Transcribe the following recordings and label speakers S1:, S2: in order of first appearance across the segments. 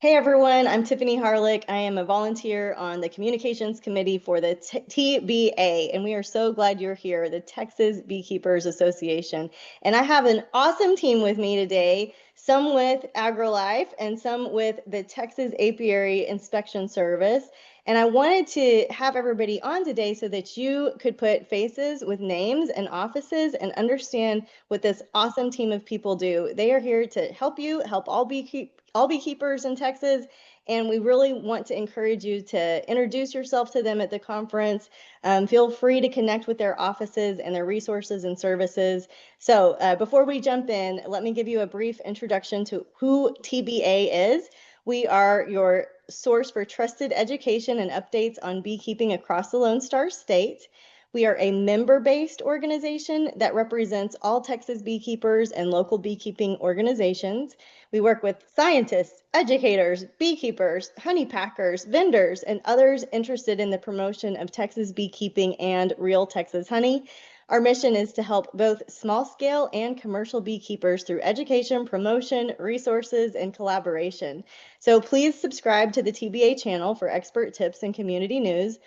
S1: Hey everyone, I'm Tiffany Harlick. I am a volunteer on the communications committee for the TBA, and we are so glad you're here, the Texas Beekeepers Association. And I have an awesome team with me today, some with AgriLife and some with the Texas Apiary Inspection Service. And I wanted to have everybody on today so that you could put faces with names and offices and understand what this awesome team of people do. They are here to help you, help all beekeepers in Texas, and we really want to encourage you to introduce yourself to them at the conference. Feel free to connect with their offices and their resources and services. So before we jump in, let me give you a brief introduction to who TBA is. We are your source for trusted education and updates on beekeeping across the Lone Star State. We are a member-based organization that represents all Texas beekeepers and local beekeeping organizations. We work with scientists, educators, beekeepers, honey packers, vendors, and others interested in the promotion of Texas beekeeping and real Texas honey. Our mission is to help both small-scale and commercial beekeepers through education, promotion, resources, and collaboration. So please subscribe to the TBA channel for expert tips and community news.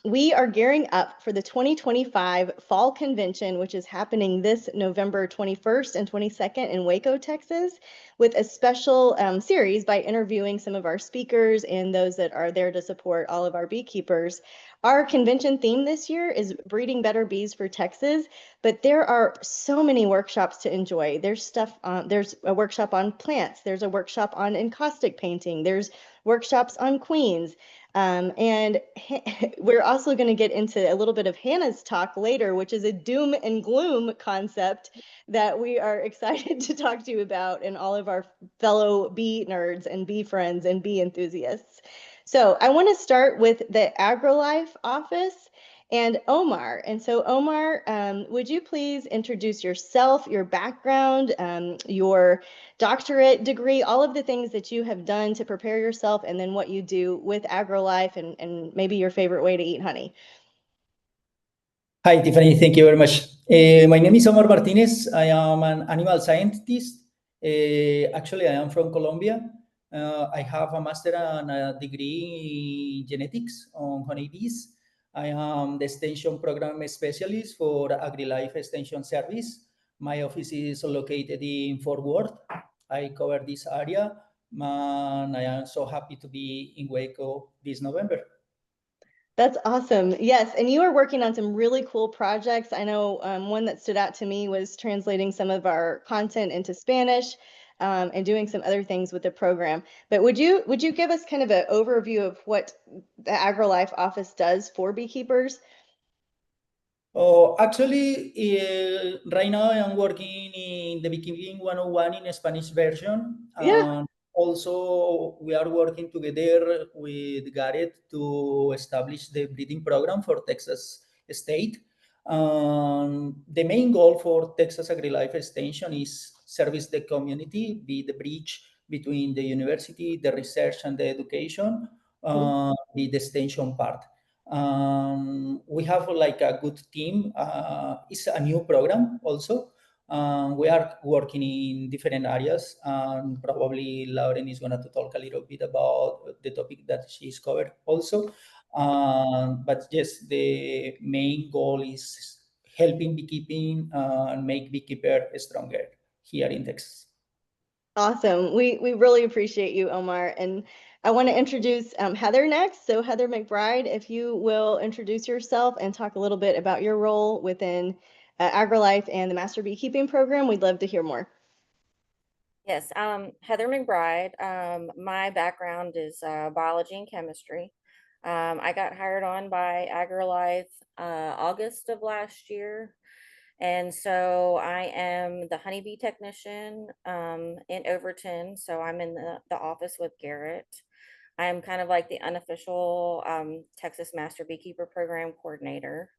S1: We are gearing up for the 2025 Fall Convention, which is happening this November 21st and 22nd in Waco, Texas, with a special series by interviewing some of our speakers and those that are there to support all of our beekeepers. Our convention theme this year is Breeding Better Bees for Texas, but there are so many workshops to enjoy. There's a workshop on plants, there's a workshop on encaustic painting, there's workshops on queens. And we're also going to get into a little bit of Hannah's talk later, which is a doom and gloom concept that we are excited to talk to you about and all of our fellow bee nerds and bee friends and bee enthusiasts. So I want to start with the AgriLife office and Omar. And so Omar, would you please introduce yourself, your background, your doctorate degree, all of the things that you have done to prepare yourself, and then what you do with AgriLife and maybe your favorite way to eat honey.
S2: Hi, Tiffany. Thank you very much. My name is Omar Martinez. I am an animal scientist. Actually, I am from Colombia. I have a master and a degree in genetics on honeybees. I am the extension program specialist for AgriLife Extension Service. My office is located in Fort Worth. I cover this area, and I am so happy to be in Waco this November.
S1: That's awesome. Yes, and you are working on some really cool projects. I know one that stood out to me was translating some of our content into Spanish and doing some other things with the program. But would you give us kind of an overview of what the AgriLife office does for beekeepers?
S2: Oh, actually, right now I am working in the Beekeeping 101 in Spanish version.
S1: Yeah.
S2: And also, we are working together with Garrett to establish the breeding program for Texas State. The main goal for Texas AgriLife Extension is service the community, be the bridge between the university, the research, and the education, be the extension part. We have like a good team. It's a new program also. We are working in different areas, and probably Lauren is going to talk a little bit about the topic that she's covered also. But yes, the main goal is helping beekeeping and make beekeeper stronger here in Texas.
S1: Awesome. We really appreciate you, Omar. And I want to introduce Heather next. So Heather McBride, if you will introduce yourself and talk a little bit about your role within AgriLife and the Master Beekeeping Program, we'd love to hear more.
S3: Yes, Heather McBride. My background is biology and chemistry. I got hired on by AgriLife August of last year. And so I am the honeybee technician in Overton. So I'm in the office with Garrett. I'm kind of like the unofficial Texas Master Beekeeper Program coordinator.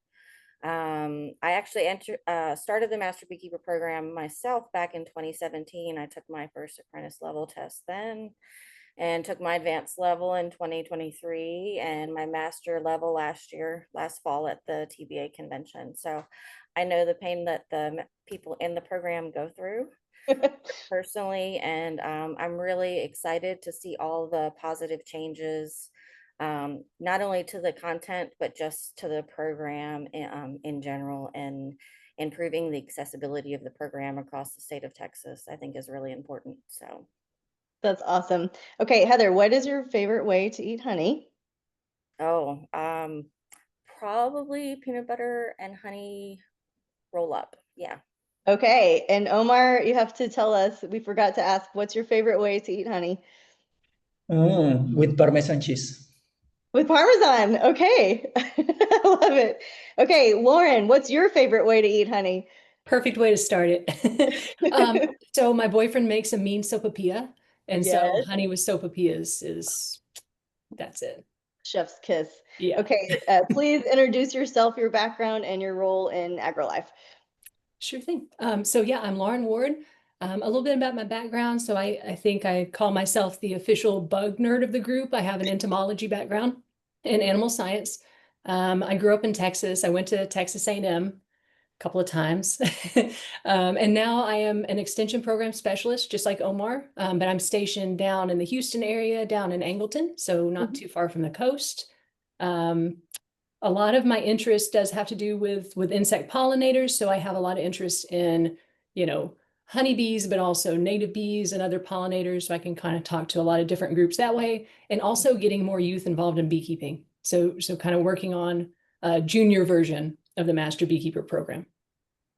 S3: I actually started the Master Beekeeper program myself back in 2017. I took my first apprentice level test then and took my advanced level in 2023 and my master level last fall at the TBA convention. So I know the pain that the people in the program go through. personally, and I'm really excited to see all the positive changes, not only to the content, but just to the program in general, and improving the accessibility of the program across the state of Texas, I think is really important. So,
S1: That's awesome. Okay, Heather, what is your favorite way to eat honey?
S3: oh, probably peanut butter and honey roll up. Yeah.
S1: Okay, and Omar, you have to tell us, we forgot to ask, what's your favorite way to eat honey?
S2: With Parmesan cheese.
S1: With Parmesan. Okay. I love it. Okay, Lauren, what's your favorite way to eat honey?
S4: Perfect way to start it. So my boyfriend makes a mean sopapilla, and so
S1: Yes,
S4: honey with sopapilla is that's it.
S1: chef's kiss.
S4: Yeah.
S1: Okay, please introduce yourself, your background, and your role in AgriLife.
S4: Sure thing. So yeah, I'm Lauren Ward. A little bit about my background. So I think I call myself the official bug nerd of the group. I have an entomology background in animal science. I grew up in Texas. I went to Texas A&M a couple of times. And now I am an extension program specialist, just like Omar, but I'm stationed down in the Houston area, down in Angleton, so not too far from the coast. A lot of my interest does have to do with insect pollinators. So I have a lot of interest in, honeybees, but also native bees and other pollinators. So I can kind of talk to a lot of different groups that way, and also getting more youth involved in beekeeping. So kind of working on a junior version of the Master Beekeeper program.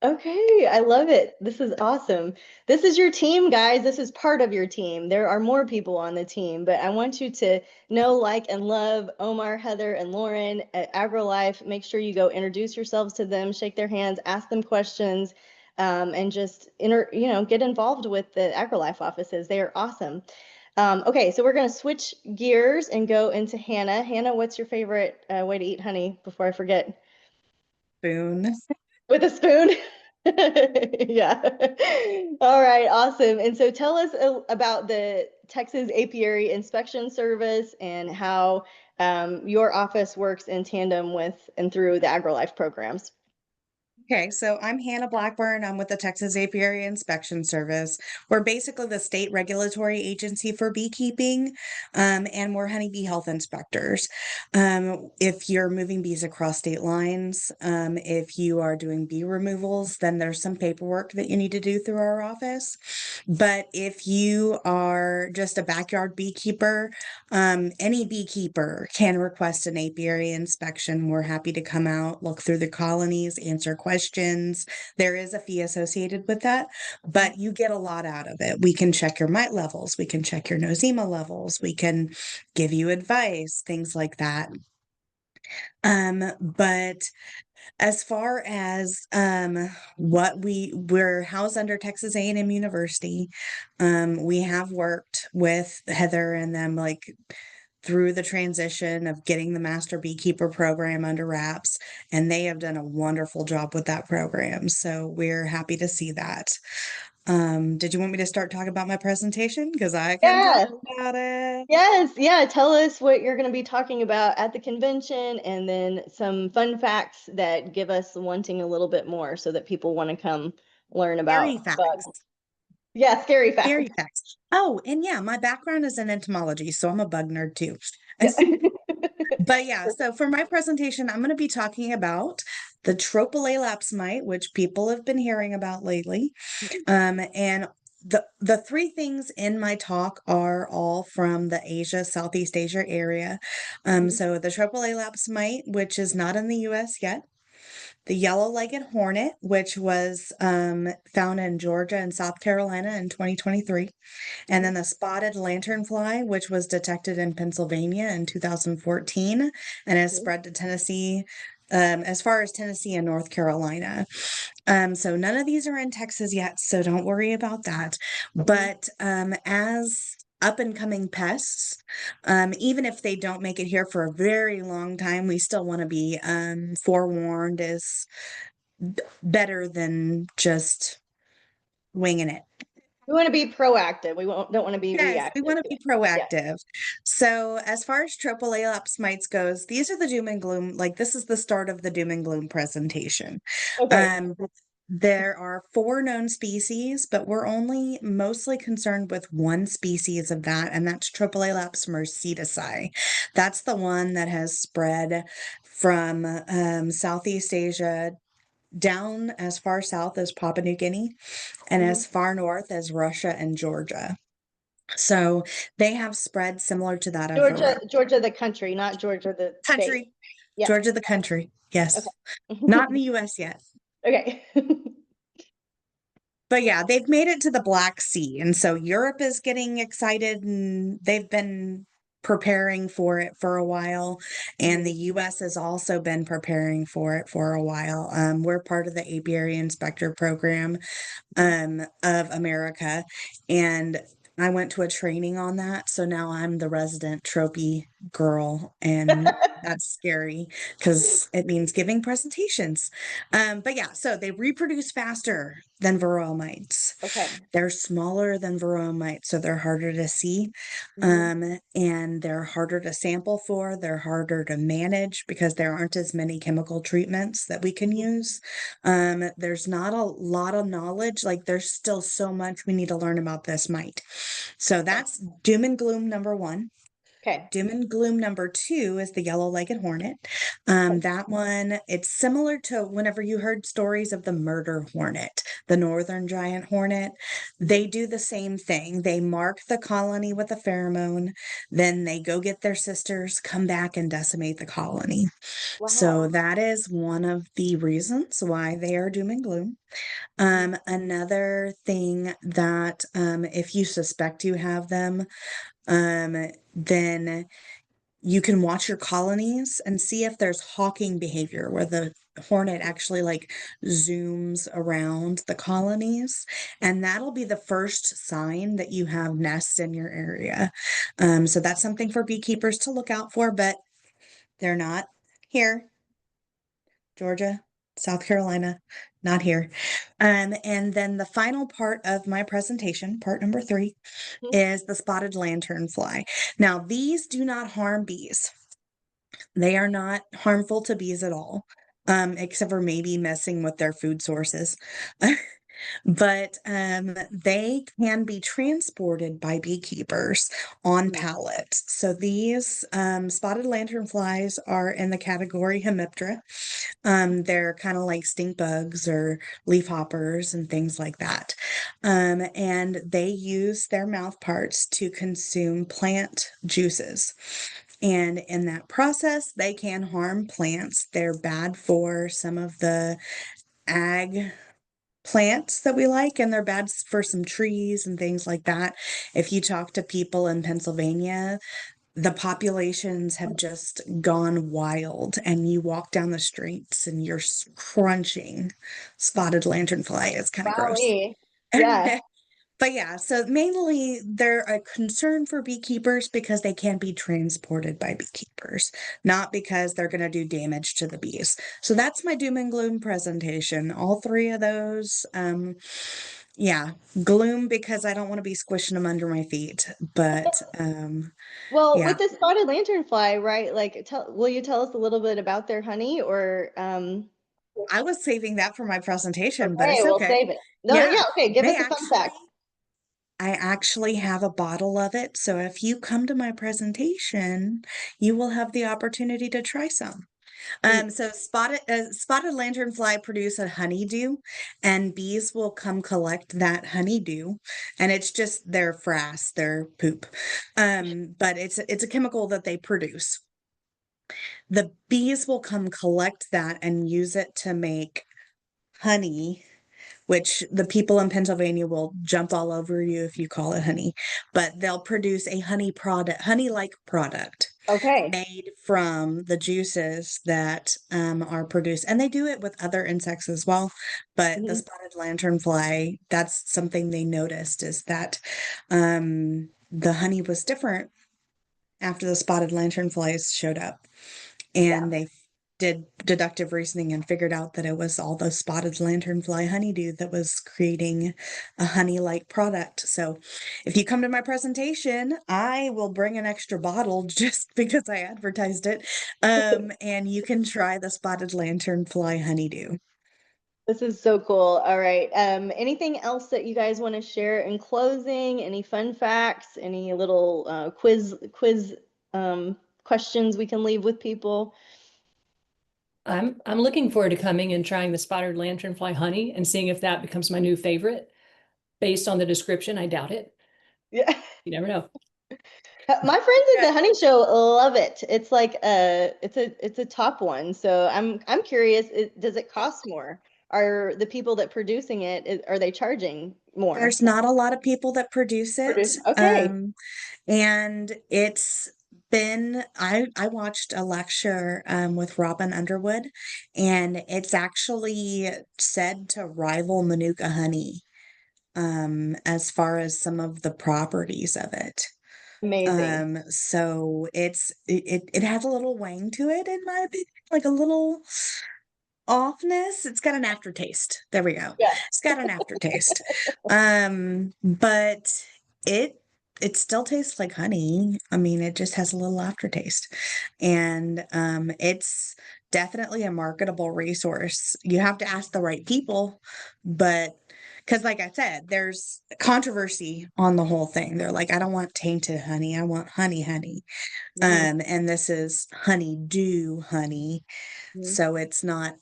S1: Okay, I love it. This is awesome. This is your team, guys. This is part of your team. There are more people on the team, but I want you to know, like, and love Omar, Heather, and Lauren at AgriLife. Make sure you go introduce yourselves to them, shake their hands, ask them questions, and just get involved with the AgriLife offices. They are awesome. Okay, so we're going to switch gears and go into Hannah. Hannah, what's your favorite way to eat honey before I forget?
S5: Spoon.
S1: With a spoon? Yeah. All right, awesome. And so tell us about the Texas Apiary Inspection Service and how your office works in tandem with and through the AgriLife programs.
S5: Okay, so I'm Hannah Blackburn. I'm with the Texas Apiary Inspection Service. We're basically the state regulatory agency for beekeeping, and we're honeybee health inspectors. If you're moving bees across state lines, if you are doing bee removals, then there's some paperwork that you need to do through our office. But if you are just a backyard beekeeper, any beekeeper can request an apiary inspection. We're happy to come out, look through the colonies, answer questions. There is a fee associated with that, but you get a lot out of it. We can check your mite levels, we can check your nosema levels, we can give you advice, things like that. But as far as we're housed under Texas A&M University, we have worked with Heather and them through the transition of getting the Master Beekeeper program under wraps, and they have done a wonderful job with that program. So we're happy to see that. Did you want me to start talking about my presentation? Because I can
S1: Yeah.
S5: talk about it.
S1: Yes, yeah. Tell us what you're going to be talking about at the convention, and then some fun facts that give us wanting a little bit more so that people want to come learn
S5: Scary
S1: about bugs.
S5: facts.
S1: Yeah, scary facts.
S5: Scary facts. Oh, and yeah, my background is in entomology, so I'm a bug nerd too.
S1: Yeah.
S5: But yeah, so for my presentation, I'm going to be talking about the Tropolalaps mite, which people have been hearing about lately. And the three things in my talk are all from the Southeast Asia area. So the Tropolalaps mite, which is not in the US yet, the yellow-legged hornet, which was found in Georgia and South Carolina in 2023, and then the spotted lanternfly, which was detected in Pennsylvania in 2014 and has spread to Tennessee, as far as Tennessee and North Carolina. So none of these are in Texas yet, so don't worry about that. But as up and coming pests, even if they don't make it here for a very long time, we still want to be forewarned is better than just winging it.
S1: We want to be proactive. Don't want to be
S5: Yes,
S1: reactive.
S5: we want to be proactive. So as far as Tropolalaps mites goes, these are the doom and gloom. Like this is the start of the doom and gloom presentation.
S1: Okay.
S5: There are 4 known species, but we're only mostly concerned with one species of that, and that's Tropalaelaps mercedisi. That's the one that has spread from Southeast Asia down as far south as Papua New Guinea and
S1: Mhm.
S5: as far north as Russia and Georgia. So they have spread similar to that of
S1: Georgia,
S5: varroa.
S1: Georgia, the country, not Georgia, the state.
S5: Country,
S1: Yeah.
S5: Georgia the country. Yes.
S1: Okay.
S5: Not in the US yet.
S1: Okay.
S5: But yeah, they've made it to the Black Sea. And so Europe is getting excited and they've been preparing for it for a while. And the US has also been preparing for it for a while. We're part of the Apiary Inspector Program of America. And I went to a training on that. So now I'm the resident trophy girl. And that's scary because it means giving presentations. But yeah, so they reproduce faster than varroa mites.
S1: Okay.
S5: They're smaller than varroa mites, so they're harder to see. And they're harder to sample for. They're harder to manage because there aren't as many chemical treatments that we can use. There's not a lot of knowledge. Like there's still so much we need to learn about this mite. So that's doom and gloom number 1.
S1: Okay.
S5: Doom and gloom number 2 is the yellow-legged hornet. That one, it's similar to whenever you heard stories of the murder hornet, the northern giant hornet. They do the same thing. They mark the colony with a pheromone, then they go get their sisters, come back and decimate the colony. So
S1: Wow.
S5: that is one of the reasons why they are doom and gloom. Another thing that if you suspect you have them, then you can watch your colonies and see if there's hawking behavior where the hornet actually like zooms around the colonies, and that'll be the first sign that you have nests in your area. So that's something for beekeepers to look out for, but they're not here. Georgia, South Carolina, not here. And then the final part of my presentation, part number 3, is the spotted lanternfly. Now, these do not harm bees. They are not harmful to bees at all, except for maybe messing with their food sources. But they can be transported by beekeepers on pallets. So these spotted lanternflies are in the category Hemiptera. They're kind of like stink bugs or leafhoppers and things like that. And they use their mouth parts to consume plant juices. And in that process, they can harm plants. They're bad for some of the ag plants that we like, and they're bad for some trees and things like that. If you talk to people in Pennsylvania, the populations have just gone wild, and you walk down the streets and you're crunching spotted lanternfly. It's kind of gross.
S1: Wowie. Yeah.
S5: But yeah, so mainly they're a concern for beekeepers because they can be transported by beekeepers, not because they're going to do damage to the bees. So that's my doom and gloom presentation. All 3 of those, yeah, gloom because I don't want to be squishing them under my feet, but
S1: Well,
S5: yeah.
S1: with the spotted lanternfly, right? Like, will you tell us a little bit about their honey or
S5: I was saving that for my presentation, but
S1: okay,
S5: it's
S1: we'll
S5: okay.
S1: save it. No,
S5: Yeah,
S1: yeah, okay, give
S5: they
S1: us a fun fact.
S5: I actually have a bottle of it. So if you come to my presentation, you will have the opportunity to try some. So spotted lanternfly produce a honeydew, and bees will come collect that honeydew, and it's just their frass, their poop. But it's a chemical that they produce. The bees will come collect that and use it to make honey, which the people in Pennsylvania will jump all over you if you call it honey, but they'll produce a honey-like product
S1: Okay.
S5: made from the juices that are produced. And they do it with other insects as well. But the spotted lanternfly, that's something they noticed is that the honey was different after the spotted lanternflies showed up. And they did deductive reasoning and figured out that it was all the spotted lanternfly honeydew that was creating a honey-like product. So if you come to my presentation, I will bring an extra bottle just because I advertised it. And you can try the spotted lanternfly honeydew.
S1: This is so cool. All right. Anything else that you guys want to share in closing? Any fun facts? Any little quiz questions we can leave with people?
S4: I'm looking forward to coming and trying the spotted lanternfly honey and seeing if that becomes my new favorite. Based on the description, I doubt it.
S1: Yeah.
S4: You never know.
S1: My friends at the honey show love it. It's like it's a top one. So I'm curious, does it cost more? Are the people that producing it, are they charging more?
S5: There's not a lot of people that produce it.
S1: Okay.
S5: And it's been, I watched a lecture with Robin Underwood, and it's actually said to rival Manuka honey as far as some of the properties of it.
S1: Amazing.
S5: So it has a little wang to it, in my opinion, like a little offness. It's got an aftertaste. There we go.
S1: Yeah.
S5: It's got an aftertaste. But it still tastes like honey. I mean, it just has a little aftertaste. And it's definitely a marketable resource. You have to ask the right people, but because like I said, there's controversy on the whole thing. They're like, I don't want tainted honey. I want honey. And this is honeydew honey. So it's not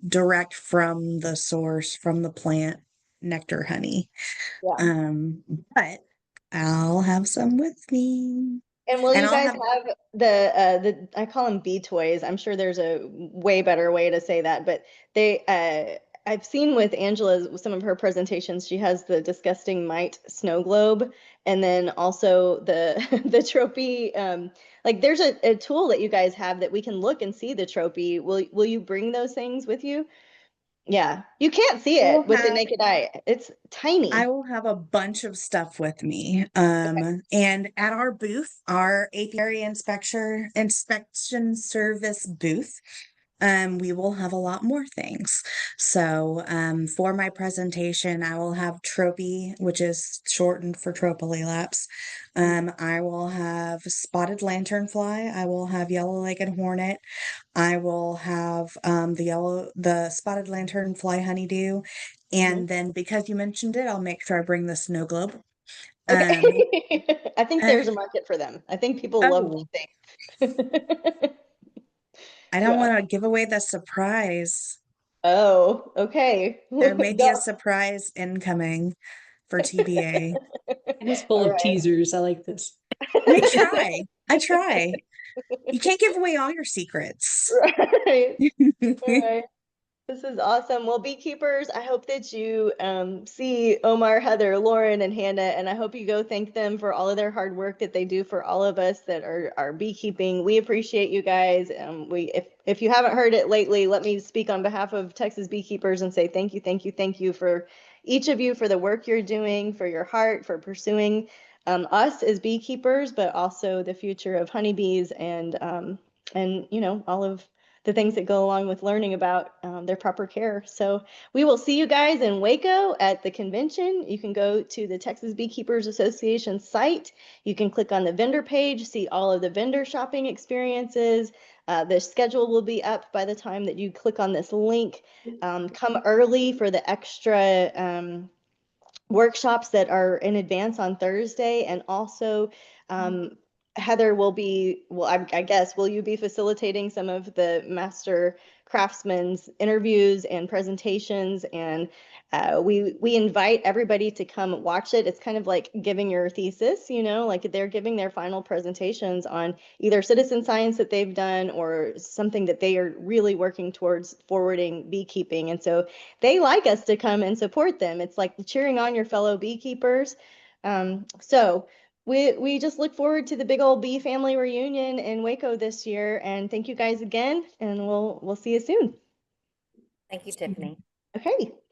S5: direct from the source, from the plant nectar honey.
S1: Yeah.
S5: But I'll have some with me.
S1: And will
S5: And
S1: you
S5: I'll
S1: guys
S5: have
S1: have the I call them bee toys. I'm sure there's a way better way to say that, but they I've seen with Angela some of her presentations, she has the disgusting mite snow globe, and then also the the trophy like there's a tool that you guys have that we can look and see the trophy. Will you bring those things with you? Yeah. You can't see
S5: we'll
S1: it with the
S5: have
S1: naked eye. It's tiny.
S5: I will have a bunch of stuff with me. And at our booth, our apiary inspection service booth, we will have a lot more things. So, for my presentation, I will have Tropy, which is shortened for Tropolaelaps. I will have spotted lanternfly. I will have yellow-legged hornet. I will have the spotted lanternfly honeydew. And then because you mentioned it, I'll make sure I bring the snow globe.
S1: Okay. I think
S5: Uh,
S1: there's a market for them. I think people love
S5: oh,
S1: these things.
S5: I don't
S1: Yeah.
S5: want to give away the surprise.
S1: Oh, okay.
S5: There may be a
S1: Don't-
S5: surprise incoming for TBA.
S4: It is full
S1: All
S4: of
S1: right.
S4: teasers. I like this.
S5: I try. I try. You can't give away all your secrets.
S1: Right. All right. This is awesome. Well, beekeepers, I hope that you see Omar, Heather, Lauren, and Hannah, and I hope you go thank them for all of their hard work that they do for all of us that are beekeeping. We appreciate you guys. If you haven't heard it lately, let me speak on behalf of Texas beekeepers and say thank you for each of you for the work you're doing, for your heart, for pursuing us as beekeepers, but also the future of honeybees and you know all of the things that go along with learning about their proper care. So we will see you guys in Waco at the convention. You can go to the Texas Beekeepers Association site. You can click on the vendor page, see all of the vendor shopping experiences. The schedule will be up by the time that you click on this link. Come early for the extra workshops that are in advance on Thursday, and also Heather will be, well, I guess, will you be facilitating some of the master craftsmen's interviews and presentations? And we invite everybody to come watch it. It's kind of like giving your thesis, you know, like they're giving their final presentations on either citizen science that they've done or something that they are really working towards forwarding beekeeping. And so they like us to come and support them. It's like cheering on your fellow beekeepers. So we just look forward to the big old bee family reunion in Waco this year. And thank you guys again, and we'll see you soon.
S3: Thank you, Tiffany.
S1: Okay.